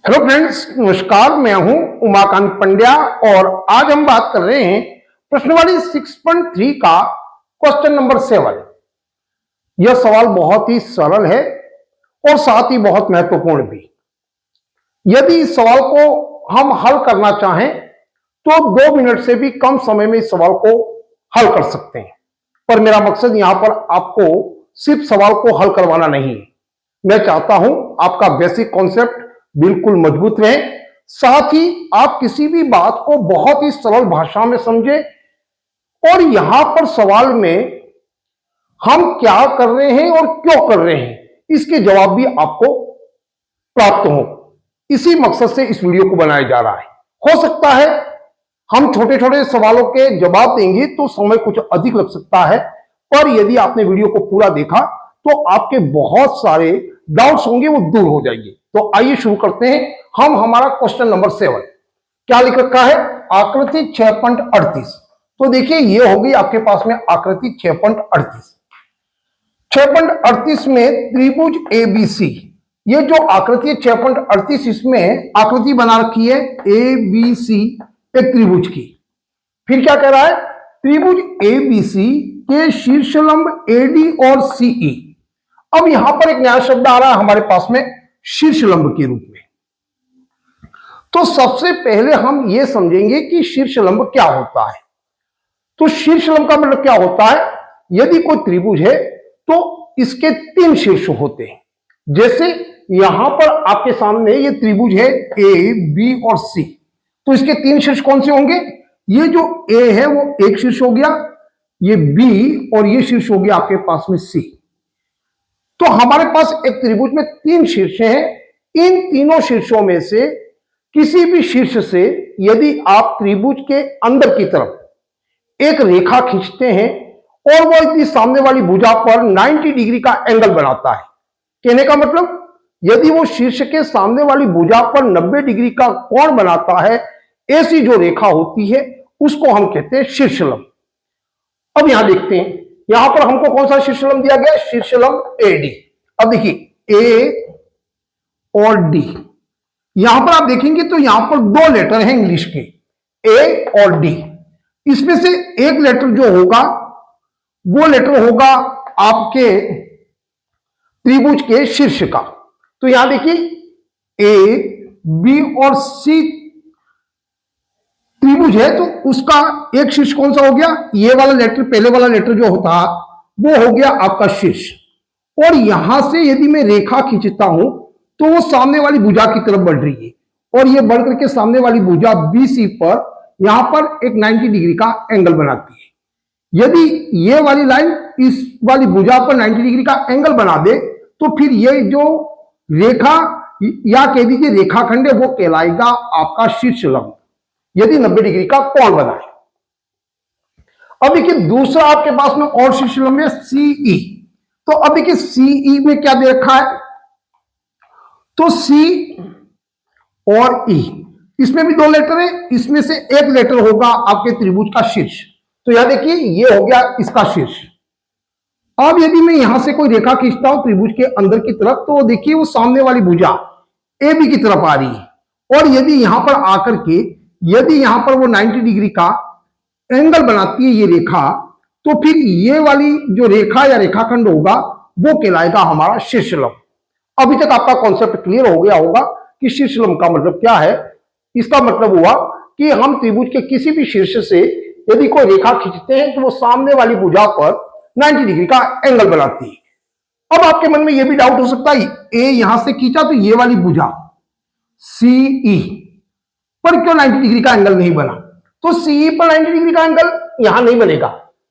Hello friends, नमस्कार। मैं हूं उमाकांत पंड्या और आज हम बात कर रहे हैं प्रश्नवाली 6.3 का क्वेश्चन नंबर 7। यह सवाल बहुत ही सरल है और साथ ही बहुत महत्वपूर्ण भी। यदि इस सवाल को हम हल करना चाहें तो 2 मिनट से भी कम समय में इस सवाल को हल कर सकते हैं। पर मेरा मकसद यहां पर आपको सिर्फ सवाल को हल करवाना नहीं है। मैं चाहता हूं आपका बेसिक कॉन्सेप्ट बिल्कुल मजबूत रहे, साथ ही आप किसी भी बात को बहुत ही सरल भाषा में समझें और यहां पर सवाल में हम क्या कर रहे हैं और क्यों कर रहे हैं इसके जवाब भी आपको प्राप्त हो। इसी मकसद से इस वीडियो को बनाया जा रहा है। हो सकता है हम छोटे छोटे सवालों के जवाब देंगे तो समय कुछ अधिक लग सकता है, पर यदि आपने वीडियो को पूरा देखा तो आपके बहुत सारे डाउट्स होंगे, वो दूर हो जाएंगे। तो आइए शुरू करते हैं। हम हमारा क्वेश्चन नंबर 7 क्या लिख रखा है, आकृति 6.38। तो देखिए ये होगी आपके पास में आकृति 6.38। 6.38 में त्रिभुज एबीसी, ये जो आकृति है 6.38, इसमें आकृति बना रखी है एबीसी एक त्रिभुज की। फिर क्या कह रहा है, त्रिभुज एबीसी के शीर्षलंब एडी और सीई। अब यहां पर एक नया शब्द आ रहा है हमारे पास में शीर्षलंब के रूप में। तो सबसे पहले हम यह समझेंगे कि शीर्षलंब क्या होता है। तो शीर्षलंब का मतलब क्या होता है, यदि कोई त्रिभुज है तो इसके 3 शीर्ष होते हैं। जैसे यहां पर आपके सामने ये त्रिभुज है ए बी और सी, तो इसके 3 शीर्ष कौन से होंगे, ये जो ए है वो एक शीर्ष हो गया, ये बी और ये शीर्ष हो गया आपके पास में सी। तो हमारे पास एक त्रिभुज में 3 शीर्ष हैं। इन तीनों शीर्षों में से किसी भी शीर्ष से यदि आप त्रिभुज के अंदर की तरफ एक रेखा खींचते हैं और वो यदि सामने वाली भुजा पर 90 डिग्री का एंगल बनाता है, कहने का मतलब यदि वो शीर्ष के सामने वाली भुजा पर 90 डिग्री का कोण बनाता है, ऐसी जो रेखा होती है उसको हम कहते हैं शीर्षलंब। अब यहां देखते हैं, यहां पर हमको कौन सा शीर्षलंब दिया गया है, शीर्षलंब एडी। अब देखिए ए और डी, यहां पर आप देखेंगे तो यहां पर 2 लेटर हैं इंग्लिश के, ए और डी। इसमें से एक लेटर जो होगा वो लेटर होगा आपके त्रिभुज के शीर्ष का। तो यहां देखिए ए बी और सी त्रिभुज है तो उसका एक शीर्ष कौन सा हो गया, ये वाला लेटर, पहले वाला लेटर जो होता वो हो गया आपका शीर्ष। और यहां से यदि मैं रेखा खींचता हूं तो वो सामने वाली भुजा की तरफ बढ़ रही है और ये बढ़ करके सामने वाली भुजा बीसी पर यहां पर एक 90 डिग्री का एंगल बनाती है। यदि ये वाली लाइन इस वाली भुजा पर 90 डिग्री का एंगल बना दे तो फिर ये जो रेखा या कह दीजिए रेखाखंड है वो कहलाएगा आपका शीर्षलंब, यदि 90 डिग्री का कोण बनाए। अब देखिए दूसरा आपके पास में और शीर्षलंब है सीई। तो अब देखिए सीई में क्या दे रखा है, तो सी और ई, इसमें भी 2 लेटर है, इसमें से एक लेटर होगा आपके त्रिभुज का शीर्ष। तो यहां देखिए ये हो गया इसका शीर्ष। अब यदि मैं यहां से कोई रेखा खींचता हूं त्रिभुज के अंदर की तरफ तो देखिए वो सामने वाली भुजा ए बी की तरफ आ रही है और यदि यहां पर आकर के यदि यहां पर वो 90 डिग्री का एंगल बनाती है ये रेखा, तो फिर ये वाली जो रेखा या रेखाखंड होगा वो कहलाएगा हमारा शीर्षलंब। अभी तक आपका कॉन्सेप्ट क्लियर हो गया होगा कि शीर्षलंब का मतलब क्या है। इसका मतलब हुआ कि हम त्रिभुज के किसी भी शीर्ष से यदि कोई रेखा खींचते हैं तो वो सामने वाली भुजा पर 90 डिग्री का एंगल बनाती है। अब आपके मन में यह भी डाउट हो सकता है, ए यहां से खींचा तो ये वाली भुजा सीई पर क्यों 90 डिग्री का एंगल नहीं बना। तो सीई पर 90 डिग्री का एंगल यहां नहीं बनेगा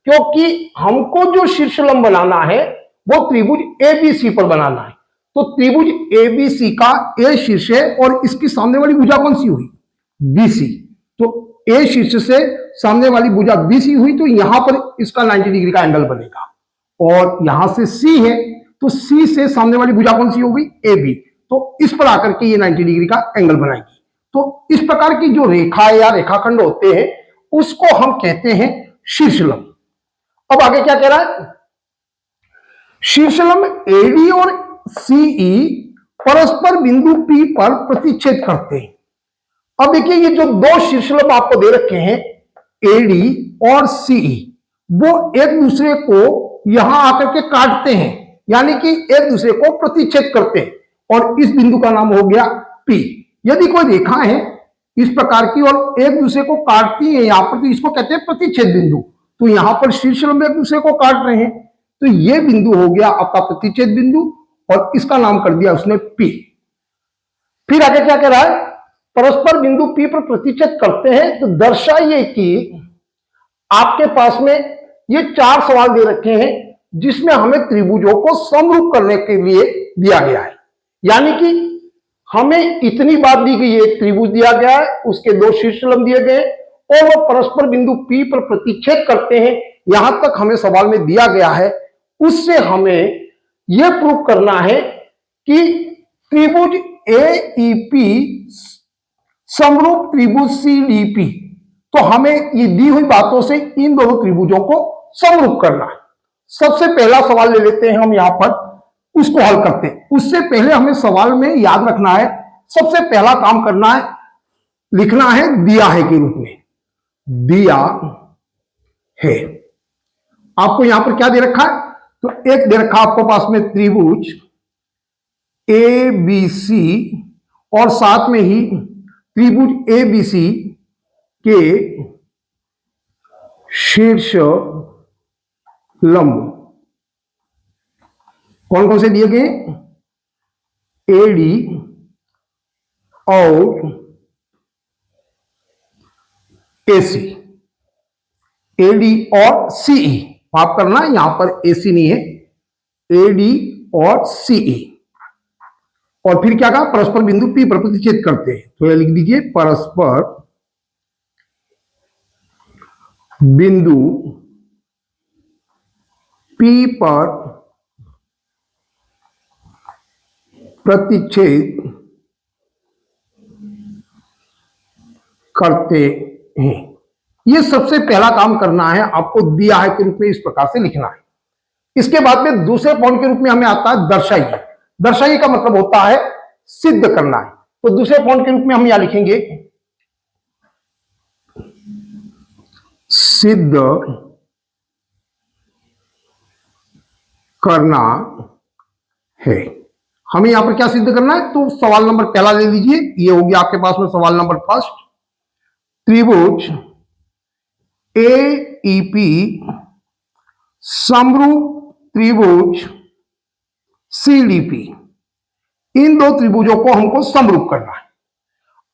क्योंकि हमको जो शीर्षलंब बनाना है वो त्रिभुज एबीसी पर बनाना है। तो त्रिभुज एबीसी का ए शीर्ष है और इसकी सामने वाली भुजा कौन सी हुई, बीसी। तो ए शीर्ष से सामने वाली भुजा बीसी हुई तो यहां पर इसका 90 डिग्री का एंगल बनेगा। और यहां से सी है तो सी से सामने वाली भुजा कौन सी होगी, ए बी। तो इस पर आकर के ये 90 डिग्री का एंगल बनाएगी। तो इस प्रकार की जो रेखा या रेखाखंड होते हैं उसको हम कहते हैं शीर्षलंब। अब आगे क्या कह रहा है, शीर्षलंब एडी और सीई परस्पर बिंदु P पर प्रतिच्छेद करते हैं। अब देखिए ये जो दो शीर्षलंब आपको दे रखे हैं AD और CE, वो एक दूसरे को यहां आकर के काटते हैं, यानी कि एक दूसरे को प्रतिच्छेद करते हैं, और इस बिंदु का नाम हो गया P। यदि कोई रेखा है इस प्रकार की और एक दूसरे को काटती है यहां पर, तो इसको कहते हैं प्रतिच्छेद बिंदु। तो यहां पर शीर्षलंब एक दूसरे को काट रहे हैं, तो ये बिंदु हो गया आपका प्रतिच्छेद बिंदु, और इसका नाम कर दिया उसने P। फिर आगे क्या कह रहा है, परस्पर बिंदु P पर प्रतिच्छेद करते हैं तो दर्शाइए कि आपके पास में ये 4 सवाल दे रखे हैं जिसमें हमें त्रिभुजों को समरूप करने के लिए दिया गया है। यानी कि हमें इतनी बात दी गई है, एक त्रिभुज दिया गया है, उसके 2 शीर्षलंब दिए गए और वो परस्पर बिंदु P पर प्रतिच्छेद करते हैं, यहां तक हमें सवाल में दिया गया है। उससे हमें यह प्रूव करना है कि त्रिभुज AEP समरूप त्रिभुज CDP। तो हमें ये दी हुई बातों से इन दोनों त्रिभुजों को समरूप करना है। सबसे पहला सवाल ले लेते हैं हम यहां पर, उसको हल करते हैं। उससे पहले हमें सवाल में याद रखना है, सबसे पहला काम करना है, लिखना है दिया है के रूप में, दिया है। आपको यहां पर क्या दे रखा है, तो एक दे रखा आपको पास में त्रिभुज ABC और साथ में ही त्रिभुज ABC के शीर्ष लंब कौन कौन से दिए गए, AD और AC, AD और CE। माफ करना यहां पर AC नहीं है, AD और CE। और फिर क्या कहा, परस्पर बिंदु P पर प्रतिच्छेद करते हैं, तो यह लिख दीजिए परस्पर बिंदु P पर प्रतिच्छेद करते हैं। यह सबसे पहला काम करना है, आपको दिया है के रूप में इस प्रकार से लिखना है। इसके बाद में दूसरे पॉइंट के रूप में हमें आता है दर्शाइए। दर्शाइए का मतलब होता है सिद्ध करना है। तो दूसरे पॉइंट के रूप में हम यहां लिखेंगे सिद्ध करना है। हमें यहां पर क्या सिद्ध करना है, तो सवाल नंबर पहला ले लीजिए, ये हो गया आपके पास में सवाल नंबर फर्स्ट। त्रिभुज AEP समरूप त्रिभुज CDP, इन दो त्रिभुजों को हमको समरूप करना है।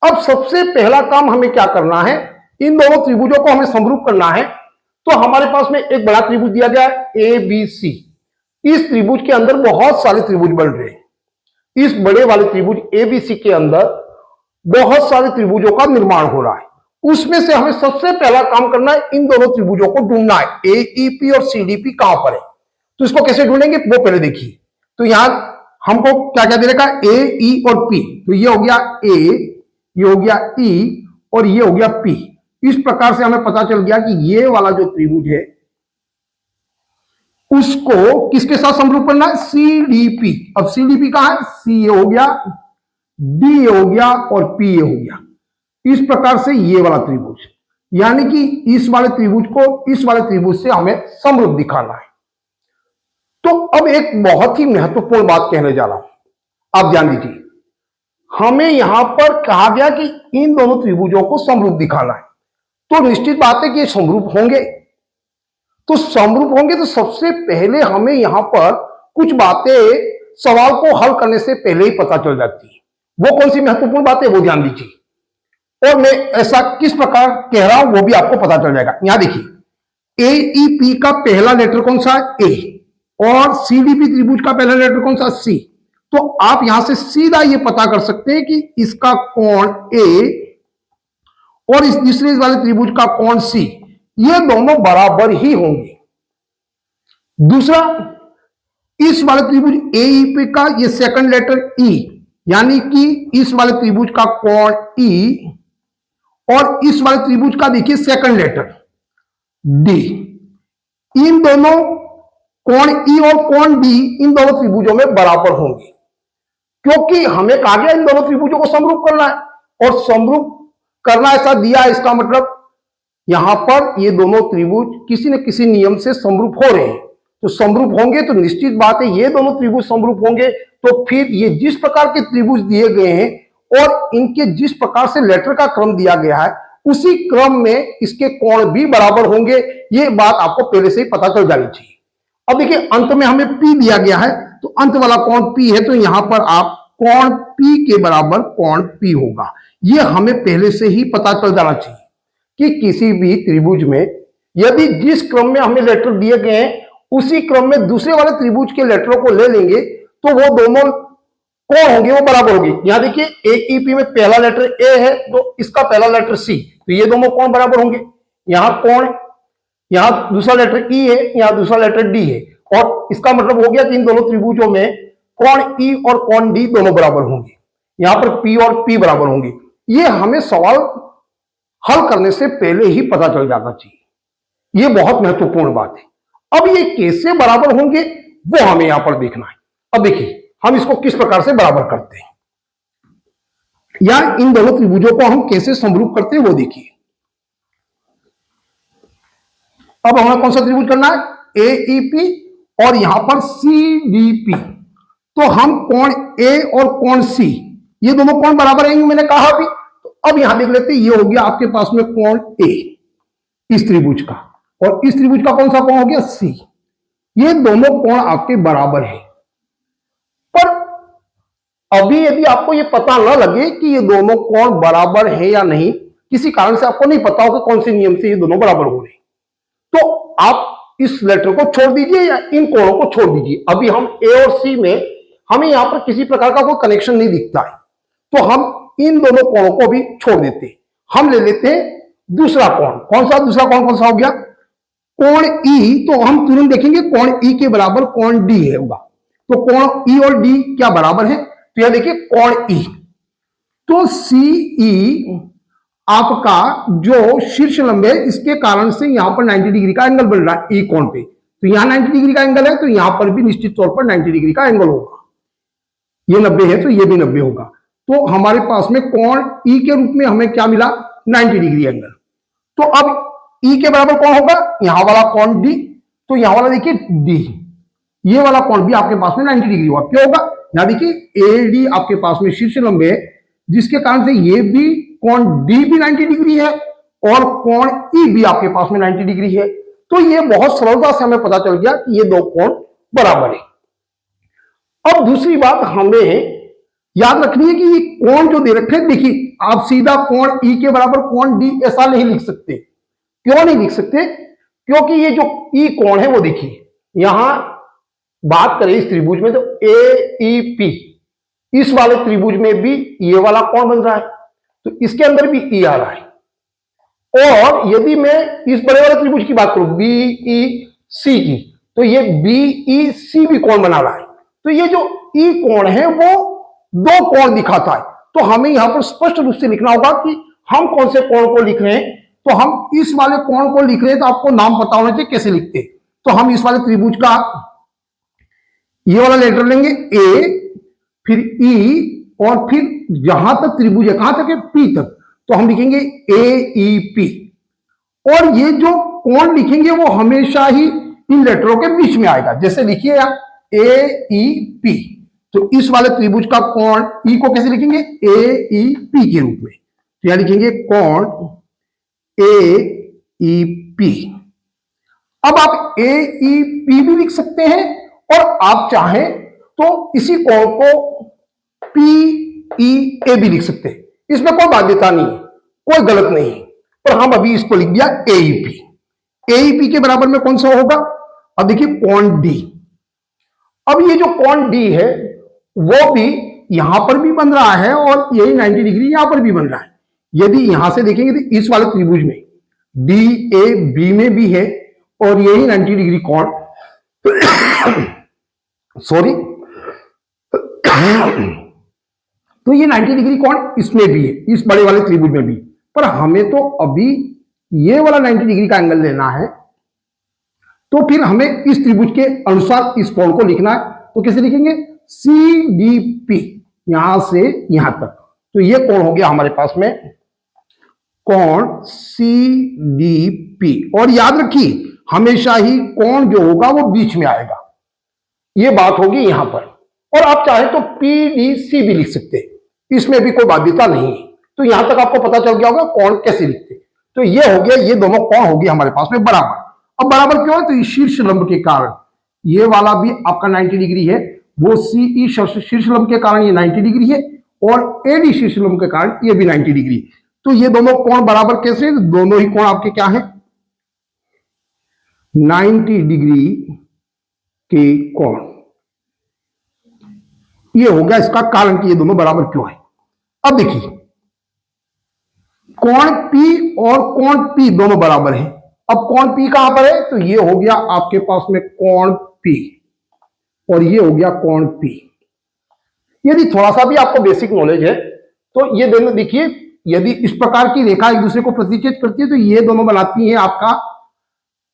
अब सबसे पहला काम हमें क्या करना है, इन दोनों त्रिभुजों को हमें समरूप करना है। तो हमारे पास में एक बड़ा त्रिभुज दिया गया है ABC। इस त्रिभुज के अंदर बहुत सारे त्रिभुज बन रहे हैं। इस बड़े वाले त्रिभुज ABC के अंदर बहुत सारे त्रिभुजों का निर्माण हो रहा है। उसमें से हमें सबसे पहला काम करना है, इन दोनों त्रिभुजों को ढूंढना है, AEP और CDP कहां पर है। तो इसको कैसे ढूंढेंगे वो पहले देखिए। तो यहां हमको क्या क्या दे रखा है, A, E और P। तो ये हो गया A, ये हो गया E और ये हो गया P। इस प्रकार से हमें पता चल गया कि ये वाला जो त्रिभुज है उसको किसके साथ समरूप करना है, CDP। अब CDP कहां है, C ये हो गया, D ये हो गया और P ये हो गया। इस प्रकार से ये वाला त्रिभुज, यानी कि इस वाले त्रिभुज को इस वाले त्रिभुज से हमें समरूप दिखाना है। तो अब एक बहुत ही महत्वपूर्ण बात कहने जा रहा हूं, आप ध्यान दीजिए। हमें यहां पर कहा गया कि इन दोनों त्रिभुजों को समरूप दिखाना है, तो निश्चित बात है कि ये समरूप होंगे। तो समरूप होंगे तो सबसे पहले हमें यहां पर कुछ बातें सवाल को हल करने से पहले ही पता चल जाती है। वो कौन सी महत्वपूर्ण बात है वो ध्यान दीजिए, और मैं ऐसा किस प्रकार कह रहा हूं वो भी आपको पता चल जाएगा। यहां देखिए AEP का पहला लेटर कौन सा है, A, और CDP त्रिभुज का पहला लेटर कौन सा, C। तो आप यहां से सीधा ये पता कर सकते हैं कि इसका कोण A और इस दूसरे वाले त्रिभुज का कोण C, ये दोनों बराबर ही होंगे। दूसरा, इस वाले त्रिभुज AEP का ये सेकंड लेटर E, यानी कि इस वाले त्रिभुज का कोण E और इस वाले त्रिभुज का देखिए सेकंड लेटर D, इन दोनों कोण E और कोण D इन दोनों त्रिभुजों में बराबर होंगे। क्योंकि हमें कहा गया इन दोनों त्रिभुजों को समरूप करना है, और समरूप करना ऐसा दिया है, इसका मतलब यहां पर ये दोनों त्रिभुज किसी न किसी नियम से समरूप हो रहे हैं। तो समरूप होंगे तो निश्चित बात है ये दोनों त्रिभुज समरूप होंगे, तो फिर ये जिस प्रकार के त्रिभुज दिए गए हैं और इनके जिस प्रकार से लेटर का क्रम दिया गया है उसी क्रम में इसके कोण भी बराबर होंगे। ये बात आपको पहले से ही पता चल जानी चाहिए। अब देखिए अंत में हमें P दिया गया है, तो अंत वाला कोण P है, तो यहां पर आप कोण P के बराबर कोण P होगा। ये हमें पहले से ही पता चल जाना चाहिए कि किसी भी त्रिभुज में यदि जिस क्रम में हमें लेटर दिए गए हैं उसी क्रम में दूसरे वाले त्रिभुज के लेटरों को ले लेंगे तो वो दोनों कोण होंगे वो बराबर होगी। यहां देखिए AEP में पहला लेटर A है तो इसका पहला लेटर C, तो ये दोनों कोण बराबर होंगे। यहां कोण, यहां दूसरा लेटर E है, यहां दूसरा लेटर D है, और इसका मतलब हो गया कि इन दोनों त्रिभुजों में कोण E और कोण D दोनों बराबर होंगे। यहां पर P और P बराबर होंगे। ये हमें सवाल हल करने से पहले ही पता चल जाना चाहिए। ये बहुत महत्वपूर्ण बात है। अब ये कैसे बराबर होंगे वो हमें यहां पर देखना है। अब देखिए हम इसको किस प्रकार से बराबर करते हैं या इन दोनों त्रिभुजों को हम कैसे समरूप करते हैं वो देखिए। अब हमें कौन सा त्रिभुज करना है, AEP और यहां पर CDP। तो हम कोण A और कोण C ये दोनों कोण बराबर हैं, मैंने कहा अभी। तो अब यहां देख लेते हैं, ये हो गया आपके पास में कोण A इस त्रिभुज का, और इस त्रिभुज का कौन सा कोण हो गया C। ये दोनों कोण आपके बराबर है। पर अभी यदि आपको ये पता न लगे कि ये दोनों कोण बराबर है या नहीं, किसी कारण से आपको नहीं पता हो कि कौन से नियम से ये दोनों बराबर हो रहे हैं, तो आप इस लेटर को छोड़ दीजिए या इन कोणों को छोड़ दीजिए। अभी हम A और C में हमें यहां पर किसी प्रकार का कोई कनेक्शन नहीं दिखता है, तो हम इन दोनों कोणों को भी छोड़ देते हैं। हम ले लेते हैं दूसरा कोण। कौन सा दूसरा कोण कौन सा हो गया, कोण E। तो हम तुरंत देखेंगे कोण E के बराबर कोण D है होगा। तो कोण E और D क्या बराबर है, तो यह देखिए कोण E। तो CE आपका जो शीर्ष लंब है इसके कारण से यहां पर 90 डिग्री का एंगल बन रहा है E कोण पे। तो यहां 90 डिग्री का एंगल है, तो यहां पर भी निश्चित तौर पर 90 डिग्री का एंगल होगा। ये 90 है तो ये भी 90 होगा। तो हमारे पास में कोण E के रूप में हमें क्या मिला, 90 डिग्री एंगल। तो अब E के बराबर कौन होगा, यहां वाला कोण D। तो यहां वाला देखिए D, ये वाला कोण भी आपके पास में 90 डिग्री होगा। क्यों होगा, यहां देखिए AD आपके पास में शीर्ष लंब है, जिसके कारण से ये भी कोण D भी 90 डिग्री है और कोण E भी आपके पास में 90 डिग्री है। तो ये बहुत सरलता से हमें पता चल गया कि ये दो कोण बराबर है। अब दूसरी बात हमें याद रखनी है कि ये कोण जो दे रखे हैं, देखिए आप सीधा कोण E के बराबर कोण D ऐसा नहीं लिख सकते। क्यों नहीं लिख सकते, क्योंकि ये जो E कोण है वो देखिए, यहां बात करें इस त्रिभुज में तो AEP, इस वाले त्रिभुज में भी ये वाला कोण बन रहा है, तो इसके अंदर भी E आ रहा है। और यदि मैं इस बड़े वाले त्रिभुज की बात करूं BEC की, तो ये BEC भी कोण बना रहा है। तो ये जो E कोण है वो दो कोण दिखाता है। तो हमें यहां पर स्पष्ट रूप से लिखना होगा कि हम कौन से कोण को लिख रहे हैं। तो हम इस वाले कोण को लिख रहे हैं, तो आपको नाम पता होना चाहिए कैसे लिखते हैं। तो हम इस वाले त्रिभुज का ये वाला लेटर लेंगे A, फिर E और फिर जहां तक त्रिभुज है कहां तक है, P तक, तो हम लिखेंगे AEP। और ये जो कोण लिखेंगे वो हमेशा ही इन लेटरों के बीच में आएगा। जैसे लिखिए AEP, तो इस वाले त्रिभुज का कोण E को कैसे लिखेंगे, AEP के रूप में। तो यहां लिखेंगे कोण AEP। अब आप AEP भी लिख सकते हैं और आप चाहें तो इसी कोण को PEA भी लिख सकते हैं। इसमें कोई बाध्यता नहीं है, कोई गलत नहीं है, पर हम अभी इसको लिख दिया AEP। AEP के बराबर में कौन सा होगा, अब देखिए कोण D। अब ये जो कोण D है वो भी यहां पर भी बन रहा है और यही 90 डिग्री यहां पर भी बन रहा है। यदि यहां से देखेंगे तो इस वाले त्रिभुज में DAB में भी है और यही 90 डिग्री कोण सॉरी तो ये 90 डिग्री कोण इसमें भी है, इस बड़े वाले त्रिभुज में भी। पर हमें तो अभी ये वाला 90 डिग्री का एंगल लेना है, तो फिर हमें इस त्रिभुज के अनुसार इस कोण को लिखना है। तो कैसे लिखेंगे, CDP। यहां से यहां तक। तो ये कोण हो गया हमारे पास में कोण CDP। और याद रखिए हमेशा ही कोण जो होगा वो बीच में आएगा, ये बात होगी यहां पर। और आप चाहे तो PDC भी लिख सकते हैं, इसमें भी कोई बाध्यता नहीं है। तो यहां तक आपको पता चल गया होगा कोण कैसे लिखते। तो ये हो गया, ये दोनों कोण हो गया हमारे पास में बराबर। अब बराबर क्यों है? तो शीर्ष लंब के कारण ये वाला भी आपका 90 डिग्री है, वो CE शीर्ष लंब के कारण ये 90 डिग्री है, और AD शीर्ष लंब के कारण ये भी 90 डिग्री। तो ये दोनों कोण बराबर कैसे? दोनों ही कोण आपके क्या है? 90 डिग्री के कोण। ये हो गया इसका कारण कि ये दोनों बराबर क्यों है। अब देखिए कोण P और कोण P दोनों बराबर हैं। अब कोण P कहां पर है? तो ये हो गया आपके पास में कोण P, और ये हो गया कोण P। यदि थोड़ा सा भी आपको बेसिक नॉलेज है तो ये दोनों देखिए, यदि इस प्रकार की रेखा एक दूसरे को प्रतिच्छेद करती है तो ये दोनों बनाती है आपका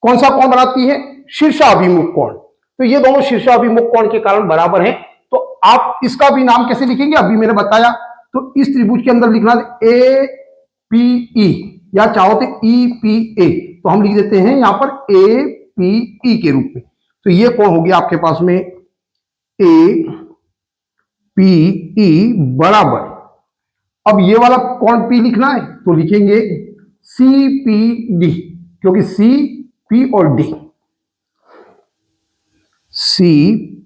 कौन सा कोण बनाती है? शीर्षाभिमुख कोण। तो ये दोनों शीर्षाभिमुख कोण के कारण बराबर हैं। तो आप इसका भी नाम कैसे लिखेंगे? अभी मैंने बताया। तो इस त्रिभुज के अंदर लिखना APE, या चाहो तो EPA, तो हम लिख देते हैं यहां पर APE के रूप में। तो ये कोण हो गया आपके पास में APE बराबर। अब ये वाला कोण P लिखना है तो लिखेंगे CPD, क्योंकि C, P और D, C,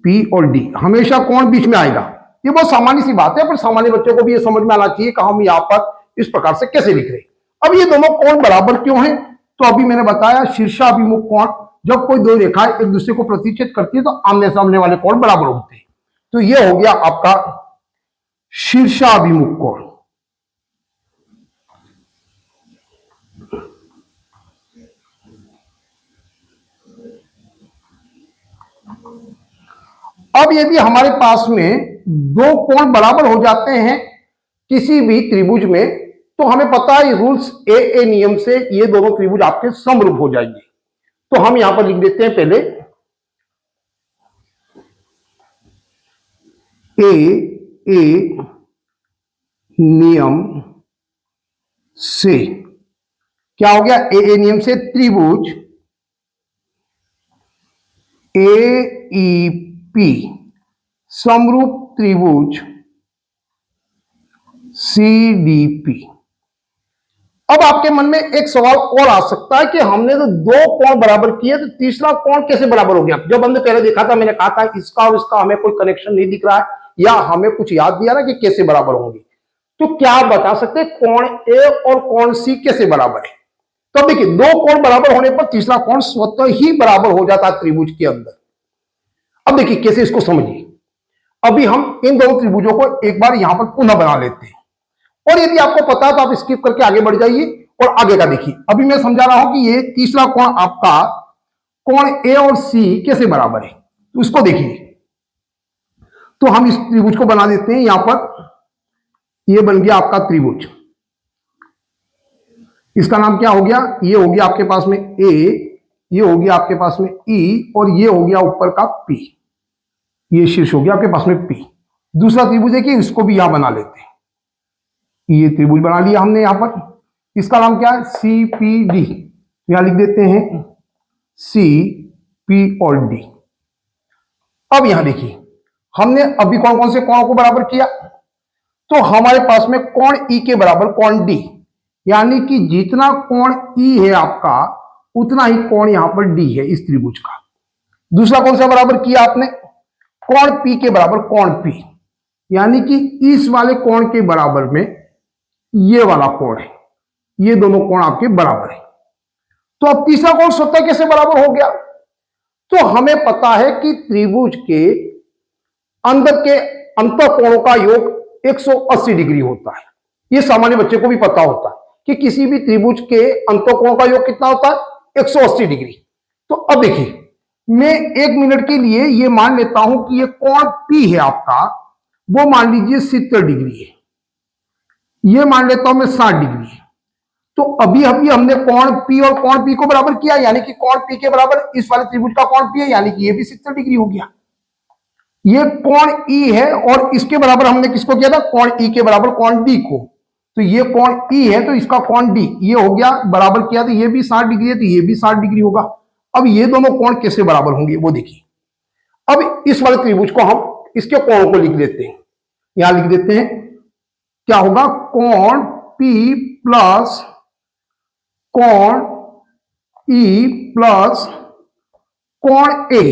P और D हमेशा कोण बीच में आएगा। ये बहुत सामान्य सी बात है, पर सामान्य बच्चों को भी ये समझ में आना चाहिए कि हम यहां पर इस प्रकार से कैसे लिख रहे हैं। अब ये दोनों कोण बराबर क्यों हैं? तो अभी मैंने बताया शीर्षाभिमुख कोण, जब कोई दो रेखाएं एक दूसरे को प्रतिच्छेद करती है तो आमने सामने वाले कोण बराबर होते हैं। तो ये हो गया आपका शीर्षाभिमुख कोण। अब यदि हमारे पास में दो कोण बराबर हो जाते हैं किसी भी त्रिभुज में, तो हमें पता है रूल्स ए नियम से ये दोनों त्रिभुज आपके समरूप हो जाएंगे। तो हम यहां पर लिख देते हैं पहले ए नियम से। क्या हो गया? ए नियम से त्रिभुज AEP समरूप त्रिभुज CDP। अब आपके मन में एक सवाल और आ सकता है कि हमने तो दो कोण बराबर किए, तो तीसरा कोण कैसे बराबर हो गया? जब हमने पहले देखा था मैंने कहा था इसका और इसका हमें कोई कनेक्शन नहीं दिख रहा है, या हमें कुछ याद दिया ना कि कैसे बराबर होंगे। तो क्या आप बता सकते हैं कोण A और कोण C कैसे बराबर है? तो देखिए दो कोण बराबर होने पर तीसरा कोण स्वतः ही बराबर हो जाता है त्रिभुज के अंदर। अब देखिए कैसे इसको समझिए। अभी हम इन दोनों त्रिभुजों को एक बार यहां पर पुनः बना लेते हैं, और यदि आपको पता है तो आप स्किप करके आगे बढ़ जाइए और आगे का देखिए। अभी मैं समझा रहा हूं कि ये तीसरा कोण आपका कोण A और C कैसे बराबर है, तो इसको देखिए। तो हम इस त्रिभुज को बना देते हैं यहां पर। ये बन गया आपका त्रिभुज, इसका नाम क्या हो गया? ये हो गया आपके पास में A, ये हो गया आपके पास में E, और ये हो गया ऊपर का P। ये शीर्ष हो गया आपके पास में P। दूसरा त्रिभुज है कि इसको भी यहां बना लेते हैं। ये त्रिभुज बना लिया हमने यहां पर, इसका नाम क्या है? CPD। यहां लिख देते हैं C, P और D। अब यहां देखिए हमने अभी कौन कौन से कोणों को बराबर किया? तो हमारे पास में कोण E के बराबर कोण D, यानी कि जितना कोण E है आपका उतना ही कोण यहां पर D है इस त्रिभुज का। दूसरा कौन सा बराबर किया आपने? कोण P के बराबर कोण P, यानी कि इस वाले कोण के बराबर में ये वाला कोण है। ये दोनों कोण आपके बराबर है। तो अब तीसरा कोण स्वतः कैसे बराबर हो गया? तो हमें पता है कि त्रिभुज के अंदर के अंत कोणों का योग 180 डिग्री होता है। यह सामान्य बच्चे को भी पता होता है कि किसी भी त्रिभुज के अंत कोणों का योग कितना होता है? 180 डिग्री। तो अब देखिए मैं 1 मिनट के लिए यह मान लेता हूं कि यह कोण P है आपका, वो मान लीजिए 70 डिग्री है। यह मान लेता हूं मैं 60 डिग्री है। तो अभी अभी हमने कोण P और कोण P को बराबर किया, यानी कि कोण P के बराबर इस वाले त्रिभुज का कोण P है, यानी कि यह भी 70 डिग्री हो गया। ये कोण ई है और इसके बराबर हमने किसको किया था, कोण ई के बराबर कोण डी को। तो ये कोण ई है तो इसका कोण डी ये हो गया बराबर किया, तो ये भी 60 डिग्री है तो ये भी 60 डिग्री होगा। अब ये दोनों कोण कैसे बराबर होंगे वो देखिए। अब इस वाले त्रिभुज को हम इसके कोण को लिख लेते हैं, यहां लिख देते हैं। क्या होगा, कोण P प्लस कोण E प्लस कोण ए,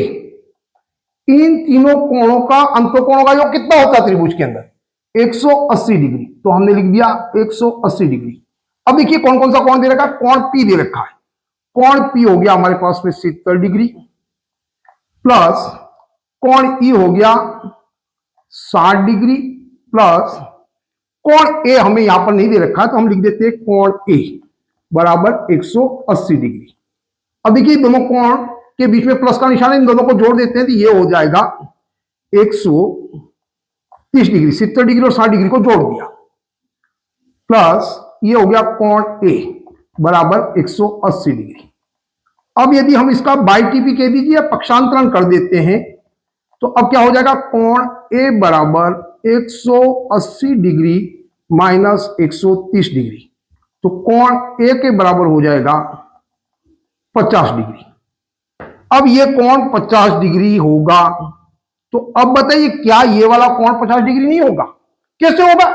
इन तीनों कोणों का अंतःकोणों का योग कितना होता है त्रिभुज के अंदर, 180 डिग्री। तो हमने लिख दिया 180 डिग्री। अब देखिए कौन कौन सा कोण दे रखा है, कोण P दे रखा है। कोण P हो गया हमारे पास में 70 डिग्री प्लस कोण E हो गया 60 डिग्री प्लस कोण A हमें यहां पर नहीं दे रखा तो हम लिख देते हैं कोण A बराबर 180 डिग्री। अब देखिए दोनों कोण के बीच में प्लस का निशान है, इन दोनों को जोड़ देते हैं तो ये हो जाएगा 130 डिग्री। 70 डिग्री और 60 डिग्री को जोड़ दिया प्लस ये हो गया कोण A बराबर 180 डिग्री। अब यदि हम इसका बाई टीपी कह दीजिए पक्षांतरण कर देते हैं तो अब क्या हो जाएगा, कोण A बराबर 180 डिग्री माइनस 130 डिग्री। तो कोण A के बराबर हो जाएगा 50 डिग्री। अब ये कोण 50 डिग्री होगा तो अब बताइए क्या ये वाला कोण 50 डिग्री नहीं होगा, कैसे होगा,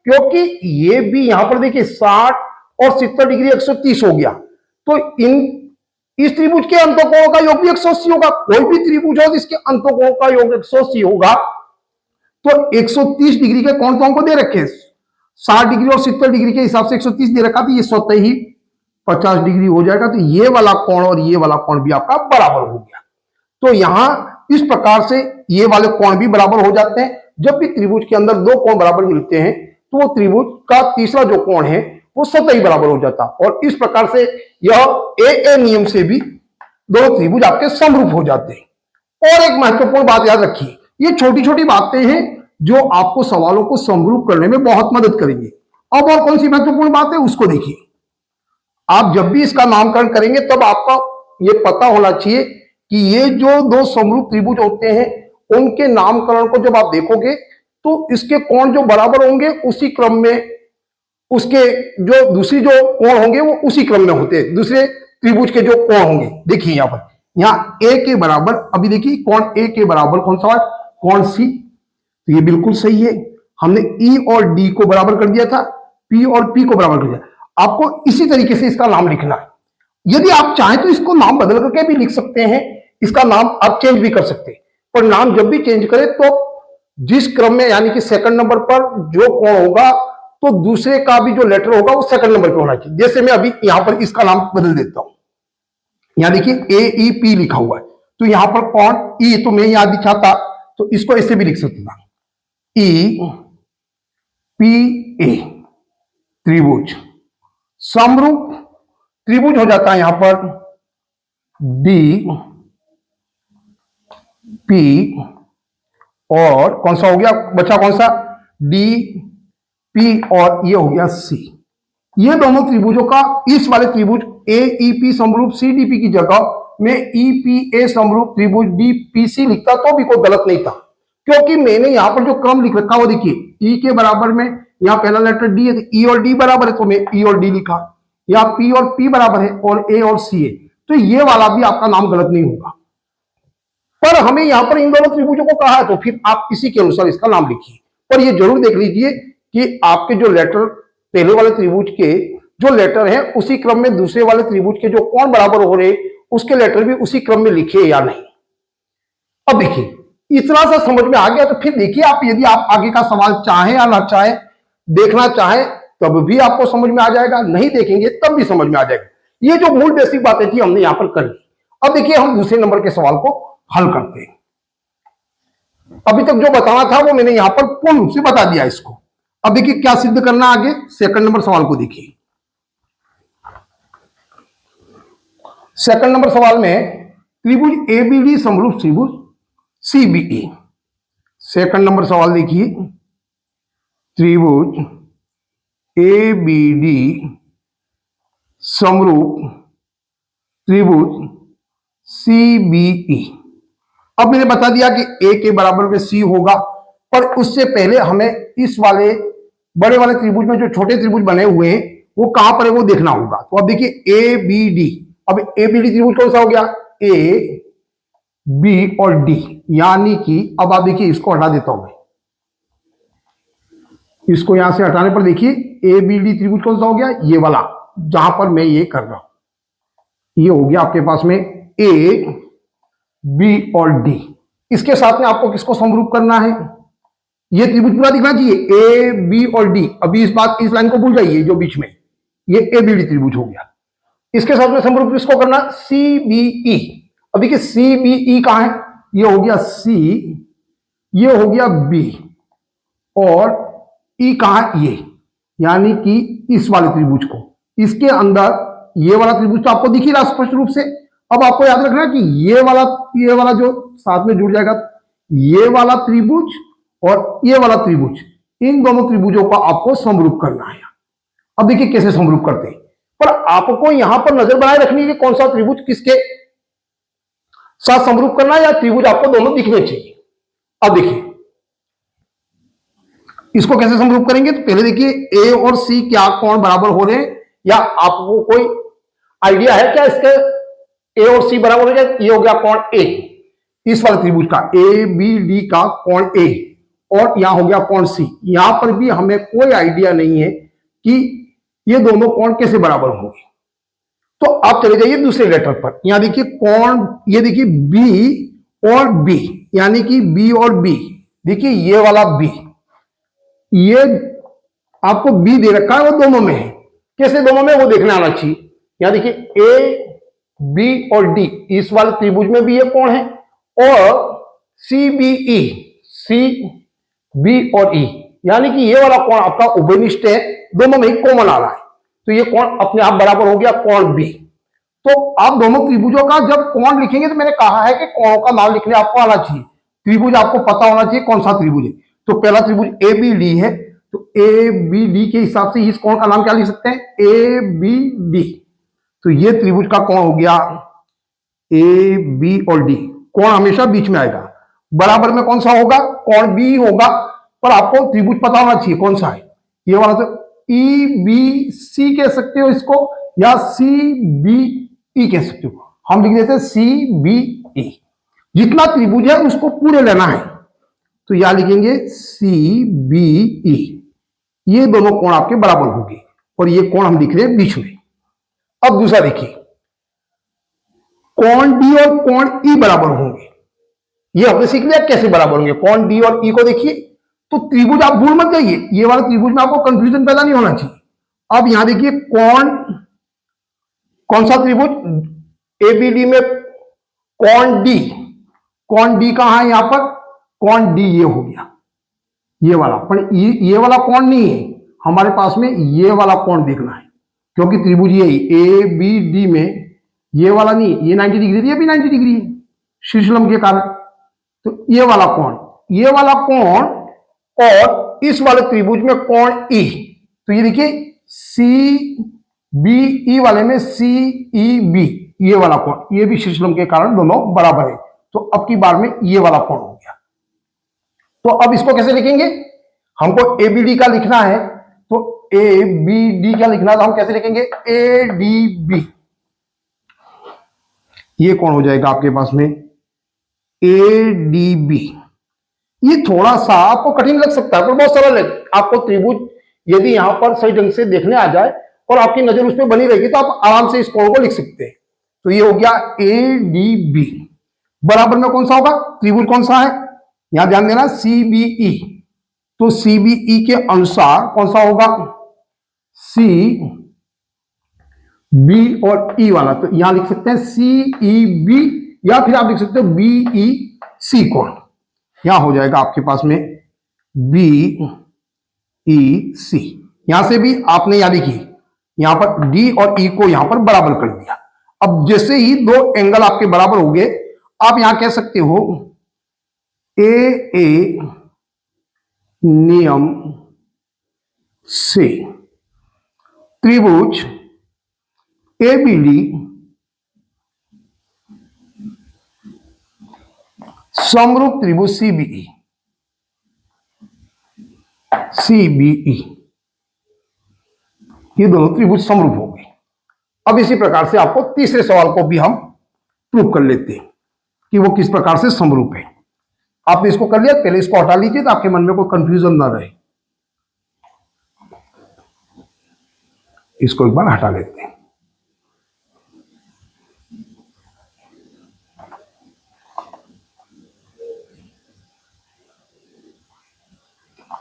क्योंकि ये भी यहां पर देखिए 60 और 70 डिग्री 130 हो गया। तो इस त्रिभुज के अंतःकोणों का योग भी 180 होगा। कोई भी त्रिभुज हो जिसके अंतःकोण का योग 180 होगा तो 130 डिग्री के कोण तो हमको दे रखे 60 डिग्री और 70 डिग्री के हिसाब से 130 दे रखा, तो ये स्वतः ही 50 डिग्री हो जाएगा। तो ये वाला कोण और ये वाला कोण भी आपका बराबर हो गया। तो यहां इस प्रकार से ये वाले कोण भी बराबर हो जाते हैं। जब भी त्रिभुज के अंदर दो कोण बराबर मिलते हैं तो वो त्रिभुज का तीसरा जो कोण है वो स्वतः ही बराबर हो जाता। और इस प्रकार से यह ए नियम से भी दोनों त्रिभुज आपके समरूप हो जाते हैं। और एक महत्वपूर्ण बात याद रखिए, ये छोटी छोटी बातें हैं जो आपको सवालों को समरूप करने में बहुत मदद करेंगे। अब और कौन सी महत्वपूर्ण बात है उसको देखिए। आप जब भी इसका नामकरण करेंगे तब आपका ये पता होना चाहिए कि ये जो दो समरूप त्रिभुज होते हैं उनके नामकरण को जब आप देखोगे तो इसके कोण जो बराबर होंगे उसी क्रम में उसके जो दूसरी जो कोण होंगे वो उसी क्रम में होते हैं, दूसरे त्रिभुज के जो कोण होंगे। देखिए यहां पर यहां ए के बराबर, अभी देखिए कोण ए के बराबर कौन सा है, कोण सी। तो ये बिल्कुल सही है, हमने ई और डी को बराबर कर दिया था, पी और पी को बराबर कर दिया। आपको इसी तरीके से इसका नाम लिखना है। यदि आप चाहें तो इसको नाम बदल करके भी लिख सकते हैं, इसका नाम आप चेंज भी कर सकते हैं। पर नाम जब भी चेंज करें तो जिस क्रम में यानी कि सेकंड नंबर पर जो कोण होगा तो दूसरे का भी जो लेटर होगा वो सेकंड नंबर पे होना चाहिए। जैसे मैं अभी यहां पर इसका नाम बदल देता हूं, यहां देखिए ए ई पी लिखा हुआ है तो यहां पर कोण ई तो मैं यहां दिखाता तो इसको ऐसे भी लिख सकता था, ई पी ए त्रिभुज समरूप त्रिभुज हो जाता है यहां पर डी पी और कौन सा हो गया बचा, कौन सा, डी पी और ये हो गया सी। ये दोनों त्रिभुजों का इस वाले त्रिभुज ए ई पी समरूप सी डी पी की जगह में ई पी ए समरूप त्रिभुज डी पी सी लिखता तो भी कोई गलत नहीं था, क्योंकि मैंने यहां पर जो क्रम लिख रखा वो देखिए ई के बराबर में यहां पहला लेटर डी है, ई और डी बराबर है तो मैं ई और डी लिखा, या पी और पी बराबर है और ए और सी है, तो ये वाला भी आपका नाम गलत नहीं होगा। पर हमें यहां पर इन दोनों त्रिभुजों को कहा है तो फिर आप इसी के अनुसार इसका नाम लिखिए। पर ये जरूर देख लीजिए कि आपके जो लेटर पहले वाले त्रिभुज के जो लेटर है उसी क्रम में दूसरे वाले त्रिभुज के जो कोण बराबर हो रहे उसके लेटर भी उसी क्रम में लिखे या नहीं। अब देखिए इतना सा समझ में आ गया तो फिर देखिए आप यदि आप आगे का सवाल चाहें या ना चाहें, देखना चाहें तब भी आपको समझ में आ जाएगा, नहीं देखेंगे तब भी समझ में आ जाएगा। ये जो मूल बेसिक बातें थी हमने यहां पर कर ली। अब देखिए हम दूसरे नंबर के सवाल को हल करते हैं। अभी तक जो बताना था वो मैंने यहां पर पूर्ण रूप से बता दिया इसको। अब देखिए क्या सिद्ध करना आगे, सेकंड नंबर सवाल को देखिए। सेकंड नंबर सवाल में त्रिभुज एबीडी समरूप त्रिभुज सीबीई। सेकंड नंबर सवाल देखिए, त्रिभुज एबीडी समरूप त्रिभुज सीबीई। अब मैंने बता दिया कि ए के बराबर में सी होगा, पर उससे पहले हमें इस वाले बड़े वाले त्रिभुज में जो छोटे त्रिभुज बने हुए हैं वो कहां पर है वो देखना होगा। तो अब देखिए ए बी डी, अब ए बी डी त्रिभुज कौन सा हो गया, ए बी और डी, यानी कि अब आप देखिए इसको हटा देता हूं मैं, इसको यहां से हटाने पर देखिए ए बी डी त्रिभुज कौन सा हो गया, ये वाला जहां पर मैं ये कर रहा हूं, ये हो गया आपके पास में ए बी और डी। इसके साथ में आपको किसको समरूप करना है, ये त्रिभुज पूरा दिखना चाहिए ए बी और डी। अभी इस लाइन को भूल जाइए जो बीच में, ये ए बी डी त्रिभुज हो गया। इसके साथ में समरूप किसको करना, सी बी ई। अब देखिए सी बी ई कहां है, ये हो गया सी, ये हो गया बी, और ई कहां है, ये, यानी कि इस वाले त्रिभुज को, इसके अंदर ये वाला त्रिभुज तो आपको दिख ही रहा स्पष्ट रूप से। अब आपको याद रखना कि ये वाला जो साथ में जुड़ जाएगा, ये वाला त्रिभुज और ये वाला त्रिभुज, इन दोनों त्रिभुजों का आपको समरूप करना है। अब देखिए कैसे समरूप करते हैं, पर आपको यहां पर नजर बनाए रखनी है कि कौन सा त्रिभुज किसके साथ समरूप करना है, या त्रिभुज आपको दोनों दिखने चाहिए। अब देखिए इसको कैसे समरूप करेंगे, तो पहले देखिए ए और सी क्या कोण बराबर हो रहे हैं, या आपको कोई आइडिया है क्या इसके ए और सी बराबर हो जाए। ये हो गया कोण ए, इस वाले त्रिभुज का ए बी डी का कोण ए, और यहां हो गया कोण सी। यहां पर भी हमें कोई आइडिया नहीं है कि ये दोनों कोण कैसे बराबर होंगे। तो आप चले जाइए दूसरे लेटर पर, यहां देखिए कोण, ये देखिए बी और बी, यानी कि बी और बी, देखिए ये वाला बी, ये आपको बी दे रखा है, वो दोनों में है, कैसे दोनों में वो देखने आना चाहिए। यहां देखिए ए बी और डी, इस वाले त्रिभुज में भी ये कोण है, और C B E, C B और ई, यानी कि ये वाला कोण आपका उभयनिष्ठ है, दोनों में ही कॉमन आ रहा है, तो ये कोण अपने आप बराबर हो गया कोण बी। तो आप दोनों त्रिभुजों का जब कोण लिखेंगे, तो मैंने कहा है कि कोणों का नाम लिखने आपको आना चाहिए, त्रिभुज आपको पता होना चाहिए कौन सा त्रिभुज है। तो पहला त्रिभुज ए बी डी है, तो ए बी डी के हिसाब से इस कोण का नाम क्या लिख सकते हैं, ए बी डी। तो ये त्रिभुज का कोण हो गया ए बी और डी, कोण हमेशा बीच में आएगा। बराबर में कौन सा होगा, कोण बी होगा, पर आपको त्रिभुज पता होना चाहिए कौन सा है, ये वाला। तो ई बी सी कह सकते हो इसको, या सी बी ई कह सकते हो, हम लिख देते हैं सी बी ई। जितना त्रिभुज है उसको पूरे लेना है, तो यहां लिखेंगे सी बी ई, ये दोनों कोण आपके बराबर होंगे, और ये कोण हम लिख रहे हैं बीच में। अब दूसरा देखिए, कोण डी और कोण ई बराबर होंगे, ये हमने सीख लिया कैसे बराबर होंगे। कोण डी और ई को देखिए, तो त्रिभुज आप भूल मत जाइए, ये वाला त्रिभुज में आपको कंफ्यूजन पैदा नहीं होना चाहिए। अब यहां देखिए कोण, कौन सा त्रिभुज एबीडी में कोण डी, कोण डी कहां है, यहां पर कोण डी ये हो गया, ये वाला, पर ये वाला कोण नहीं है हमारे पास में, ये वाला कोण देखना है, क्योंकि त्रिभुज यही ए बी डी में ये वाला नहीं, ये 90 डिग्री, ये भी 90 डिग्री है शीर्षलंब के कारण। तो ये वाला कोण और इस वाले त्रिभुज में कोण ई, तो ये देखिए सी बी ई वाले में सी ई बी, ये वाला कोण, ये भी शीर्षलंब के कारण दोनों बराबर है। तो अब की बार में ये वाला कोण हो गया। तो अब इसको कैसे लिखेंगे, हमको ए बी डी का लिखना है, तो ए बी डी का लिखना, तो हम कैसे लिखेंगे, ए डी बी, ये कौन हो जाएगा आपके पास में ए डी बी। ये थोड़ा सा आपको कठिन लग सकता है, पर बहुत सरल है। आपको त्रिभुज यदि यहां पर सही ढंग से देखने आ जाए और आपकी नजर उस पर बनी रहेगी, तो आप आराम से इस कोण को लिख सकते हैं। तो ये हो गया ए डी बी। बराबर में कौन सा होगा, त्रिभुज कौन सा है, यहां ध्यान देना सीबीई, तो सीबीई के अनुसार कौन सा होगा, सी बी और ई वाला। तो यहां लिख सकते हैं सी ई बी, या फिर आप लिख सकते हो बी ई सी कोण। यहां हो जाएगा आपके पास में बी ई सी। यहां से भी आपने याद की, यहां पर डी और ई को यहां पर बराबर कर दिया। अब जैसे ही दो एंगल आपके बराबर हो गए, आप यहां कह सकते हो ए नियम से त्रिभुज एबीडी समरूप त्रिभुज सीबीई, सीबीई, ये दोनों त्रिभुज समरूप हो गए। अब इसी प्रकार से आपको तीसरे सवाल को भी हम प्रूव कर लेते हैं कि वो किस प्रकार से समरूप है। आपने इसको कर लिया, पहले इसको हटा लीजिए तो आपके मन में कोई कंफ्यूजन ना रहे। इसको एक बार हटा लेते हैं।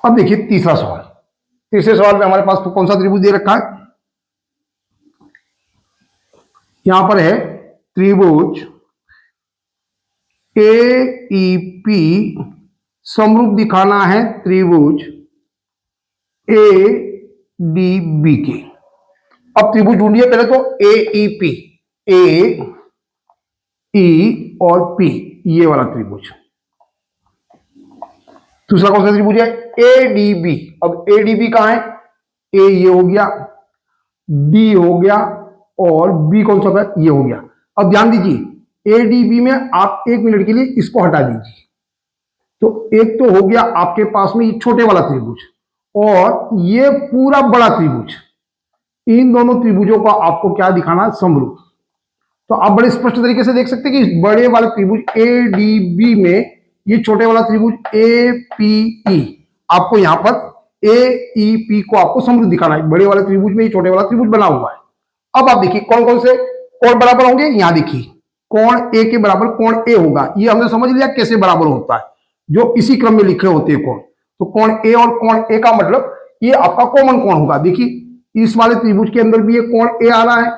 अब देखिए तीसरा सवाल। तीसरे सवाल में हमारे पास तो कौन सा त्रिभुज दे रखा है? यहां पर है त्रिभुज AEP समरूप दिखाना है त्रिभुज ADB के। अब त्रिभुज ढूंढिए पहले तो AEP, A E और P, ये वाला त्रिभुज। दूसरा कौन सा त्रिभुज है? ADB। अब ADB कहां है? A ये हो गया, D हो गया और B कौन सा होगा? ये हो गया। अब ध्यान दीजिए ADB में आप 1 मिनट के लिए इसको हटा दीजिए, तो एक तो हो गया आपके पास में ये छोटे वाला त्रिभुज और ये पूरा बड़ा त्रिभुज। इन दोनों त्रिभुजों का आपको क्या दिखाना? समरूप। तो आप बड़े स्पष्ट तरीके से देख सकते हैं कि इस बड़े वाले त्रिभुज ADB में ये छोटे वाला त्रिभुज APE, आपको यहां पर AEP को आपको समरूप दिखाना है। बड़े वाले त्रिभुज में ये छोटे वाला त्रिभुज बना हुआ है। अब आप देखिए कौन कौन से कोण बराबर होंगे। यहां देखिए कोण A के बराबर कोण A होगा। ये हमने समझ लिया कैसे बराबर होता है, जो इसी क्रम में लिखे होते हैं कोण। तो कोण A और कोण A का मतलब ये आपका कॉमन कोण होगा। देखिए इस वाले त्रिभुज के अंदर भी ये कोण A आ रहा है,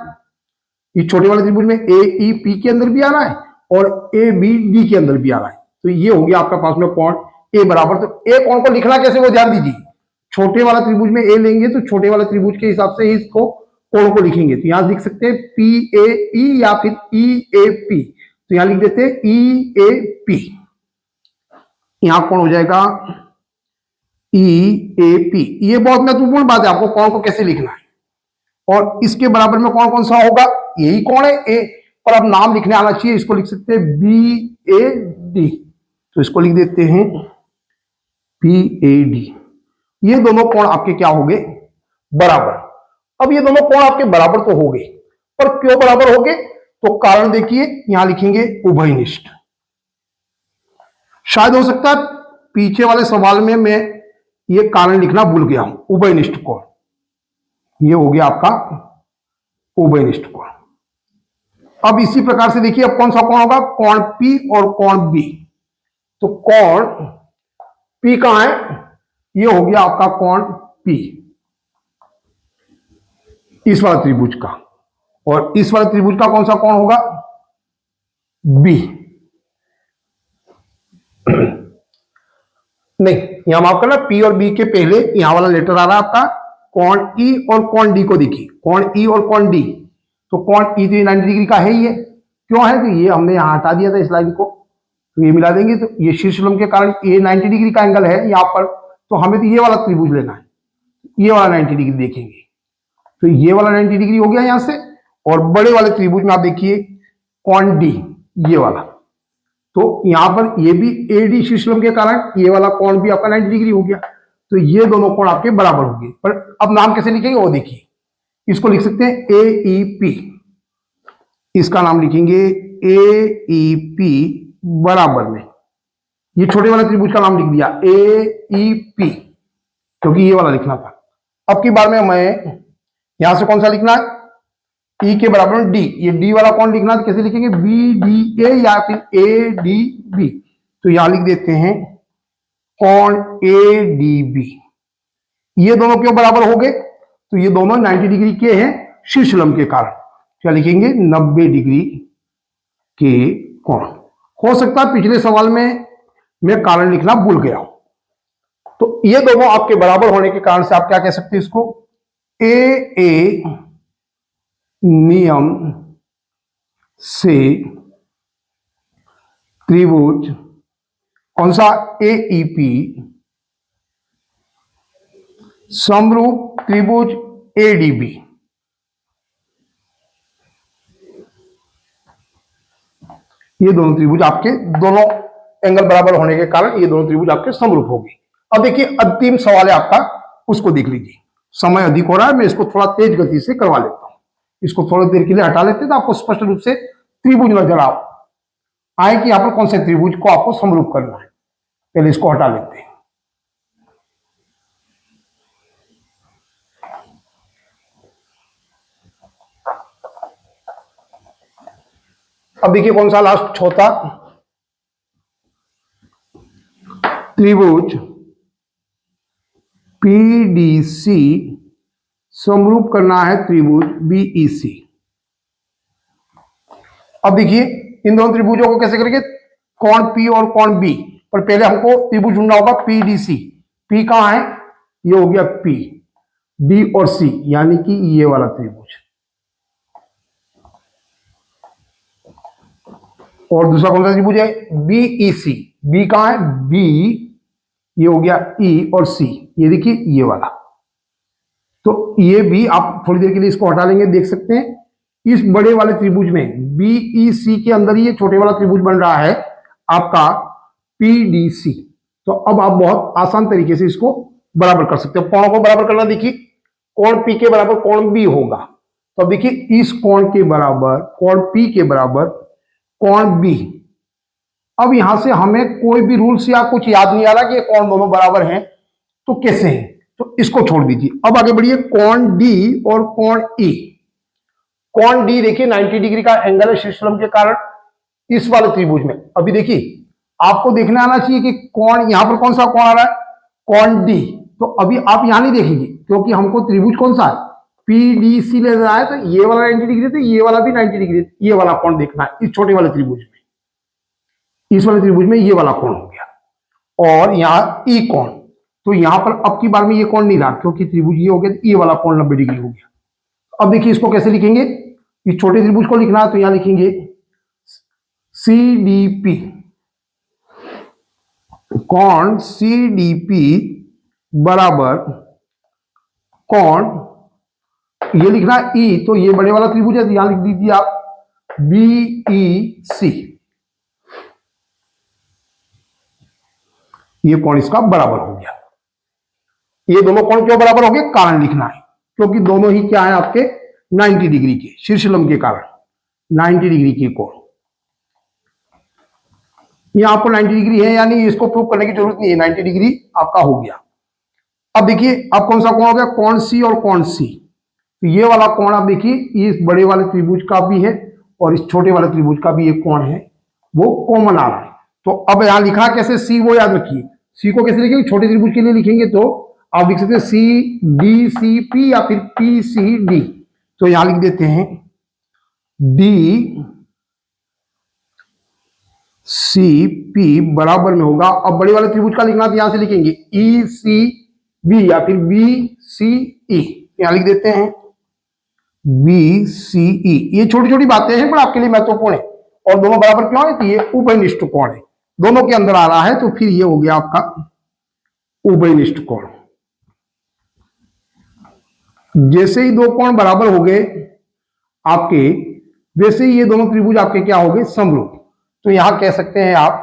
इस छोटे वाले त्रिभुज में AEP के अंदर भी आ रहा है और ABD के अंदर भी आ रहा है। तो ये हो गया आपका पास में कोण A बराबर। तो A कोण को लिखना कैसे वो ध्यान दीजिए। छोटे वाला त्रिभुज में A लेंगे तो छोटे वाले त्रिभुज के हिसाब से ही इसको कोण को लिखेंगे। तो यहां लिख सकते हैं PAE या फिर EAP। तो यहां लिख देते हैं EAP। यहां कोण हो जाएगा EAP। ये बहुत महत्वपूर्ण बात है, आपको कोण को कैसे लिखना है। और इसके बराबर में कौन कौन सा होगा? यही कोण है A, पर अब नाम लिखने आना चाहिए। इसको लिख सकते हैं BAD। तो इसको लिख देते हैं BAD। ये दोनों कोण आपके क्या हो गए? बराबर। अब ये दोनों कोण आपके बराबर तो हो गए, पर क्यों बराबर हो गए? तो कारण देखिए, यहां लिखेंगे उभयनिष्ठ। शायद हो सकता है पीछे वाले सवाल में मैं ये कारण लिखना भूल गया हूं। उभयनिष्ठ कोण, ये हो गया आपका उभयनिष्ठ कोण। अब इसी प्रकार से देखिए अब कौन सा कोण होगा? कोण P और कोण B। तो कोण P कहां है? ये हो गया आपका कोण P, इस वाला त्रिभुज का। और इस वाले त्रिभुज का कौन सा कोण होगा? B। नहीं, यहां माफ करना, P और B के पहले यहां वाला लेटर आ रहा है आपका कोण E और कोण D को। देखिए कोण E और कोण D, तो कोण E तो 90 डिग्री का है ही है। क्यों है? तो ये हमने यहां हटा दिया था इस लाइन को, तो ये मिला देंगे। तो ये शीर्षलंब के कारण ये 90 डिग्री का एंगल है यहां पर, तो हमें तो ये वाला त्रिभुज लेना है। ये वाला 90 डिग्री देखेंगे, तो ये वाला 90 डिग्री हो गया यहां से। और बड़े वाले त्रिभुज में आप देखिए कोण D, ये वाला, तो यहां पर ये भी AD शीर्षलंब के कारण ये वाला कोण भी आपका 90 डिग्री हो गया। तो ये दोनों कोण आपके बराबर हो गए। पर अब नाम कैसे लिखेंगे वो देखिए। इसको लिख सकते हैं AEP। इसका नाम लिखेंगे AEP बराबर में, ये छोटे वाले त्रिभुज का नाम लिख दिया AEP, क्योंकि ये वाला लिखना था। अब की बार में मैं यहां से कौन सा लिखना है? E के बराबर में D। ये D वाला कोण लिखना है, तो कैसे लिखेंगे? BDA या फिर ADB। तो यहां लिख देते हैं कोण ADB। ये दोनों क्यों बराबर हो गए? तो ये दोनों 90 डिग्री के हैं शीर्षलंब के कारण। क्या लिखेंगे? 90 डिग्री के कोण। हो सकता है पिछले सवाल में मैं कारण लिखना भूल गया हूं। तो ये दोनों आपके बराबर होने के कारण से आप क्या कह सकते हैं इसको? AA नियम से त्रिभुज कौन सा? AEP समरूप त्रिभुज ADB। ये दोनों त्रिभुज आपके दोनों एंगल बराबर होने के कारण ये दोनों त्रिभुज आपके समरूप हो गए। अब देखिए अंतिम सवाल है आपका, उसको देख लीजिए। समय अधिक हो रहा है, मैं इसको थोड़ा तेज गति से करवा लेता हूं। इसको थोड़ी देर के लिए हटा लेते हैं तो आपको स्पष्ट रूप से त्रिभुज नजर आए कि यहाँ पर कौन से त्रिभुज को आपको समरूप करना है। पहले इसको हटा लेते हैं। अब देखिए कौन सा लास्ट चौथा त्रिभुज पीडीसी समरूप करना है त्रिभुज बीईसी। अब देखिए इन दोनों त्रिभुजों को कैसे करेंगे, कोण पी और कोण बी, पर पहले हमको त्रिभुज ढूंढना होगा पीडीसी। पी कहां है, ये हो गया पी, डी और सी यानी कि ये वाला त्रिभुज। और दूसरा कौन सा त्रिभुज है, बीईसी। बी कहां है, बी, ये हो गया ई और सी, ये देखिए ये वाला। तो ये भी आप थोड़ी देर के लिए इसको हटा लेंगे, देख सकते हैं इस बड़े वाले त्रिभुज में बीईसी के अंदर ये छोटे वाला त्रिभुज बन रहा है आपका पीडीसी। तो अब आप बहुत आसान तरीके से इसको बराबर कर सकते हो। कोणों को बराबर करना, देखिए कोण पी के बराबर कोण बी होगा। तो अब देखिए इस कोण के बराबर कोण पी के बराबर कोण बी। अब यहां से हमें कोई भी रूल्स या कुछ याद नहीं आ रहा कि ये कोण दोनों बराबर हैं तो कैसे हैं, तो इसको छोड़ दीजिए। अब आगे बढ़िए, कोण डी और कोण ई। कोण डी देखिए 90 डिग्री का एंगल है शीर्षलंब के कारण इस वाले त्रिभुज में। अभी देखिए आपको देखने आना चाहिए कि कोण यहां पर कौन सा कोण आ रहा है, कोण डी। तो अभी आप यहां नहीं देखेंगे क्योंकि हमको त्रिभुज कौन सा है, पीडीसी ले रहा है, तो ये वाला 90 डिग्री, तो ये वाला भी 90 डिग्री, ये वाला कोण देखना है इस छोटे वाले त्रिभुज में। इस वाले त्रिभुज में ये वाला कोण हो गया और यहां ई कोण। तो यहां पर अब की बार में ये कोण नहीं रहा क्योंकि त्रिभुज ये हो गया, ये वाला कोण 90 डिग्री हो गया। अब देखिए इसको कैसे लिखेंगे, इस छोटे त्रिभुज को लिखना है तो यहां लिखेंगे सीडीपी। कोण सीडीपी बराबर कोण, ये लिखना है ई, तो ये बड़े वाला त्रिभुज है तो यहां लिख दीजिए आप बीईसी। ये कोण इसका बराबर हो गया। ये दोनों कोण क्यों बराबर हो गए, कारण लिखना है क्योंकि दोनों ही क्या है आपके 90 डिग्री के, शीर्षलंब के कारण 90 डिग्री के कोण। यहां आपको 90 डिग्री है यानी इसको प्रूव करने की जरूरत नहीं है, 90 डिग्री आपका हो गया। अब देखिए अब कौन सा कोण हो गया, कोण सी और कोण सी। तो ये वाला कोण आप देखिए इस बड़े वाले त्रिभुज का भी है और इस छोटे वाले त्रिभुज का भी एक कोण है, वो कॉमन आ रहा है। तो अब यहां लिखा कैसे, सी वो याद रखिए। सी को कैसे लिखेंगे, छोटे त्रिभुज के लिए लिखेंगे तो आप लिख सकते हैं सी डी सी पी या फिर पी सी डी। तो यहां लिख देते हैं डी सी पी बराबर में होगा, अब बड़े वाले त्रिभुज का लिखना तो यहां से लिखेंगे ई सी बी या फिर बी सी ई। यहां लिख देते हैं बी सी ई। ये छोटी छोटी बातें हैं पर आपके लिए महत्वपूर्ण है। और दोनों बराबर क्यों है, तो ये उभयनिष्ठ कोण है, दोनों के अंदर आ रहा है, तो फिर ये हो गया आपका उभयनिष्ठ कोण। जैसे ही दो कोण बराबर हो गए आपके, वैसे ही ये दोनों त्रिभुज आपके क्या हो गए, समरूप। तो यहां कह सकते हैं आप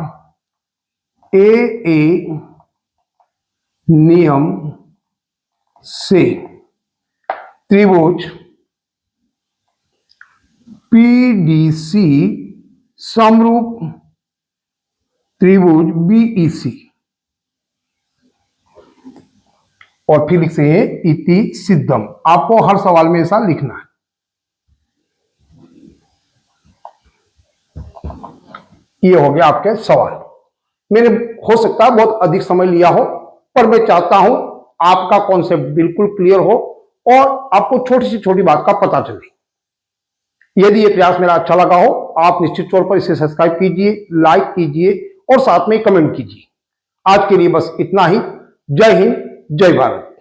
ए नियम से त्रिभुज पीडीसी समरूप त्रिभुज बीईसी। और फिर लिखते हैं इति सिद्धम। आपको हर सवाल में ऐसा लिखना है। ये हो गया आपके सवाल। मैंने हो सकता है बहुत अधिक समय लिया हो, पर मैं चाहता हूं आपका कॉन्सेप्ट बिल्कुल क्लियर हो और आपको छोटी से छोटी बात का पता चले। यदि ये प्रयास मेरा अच्छा लगा हो, आप निश्चित तौर पर इसे सब्सक्राइब कीजिए, लाइक कीजिए और साथ में कमेंट कीजिए। आज के लिए बस इतना ही। जय हिंद, जय भारत।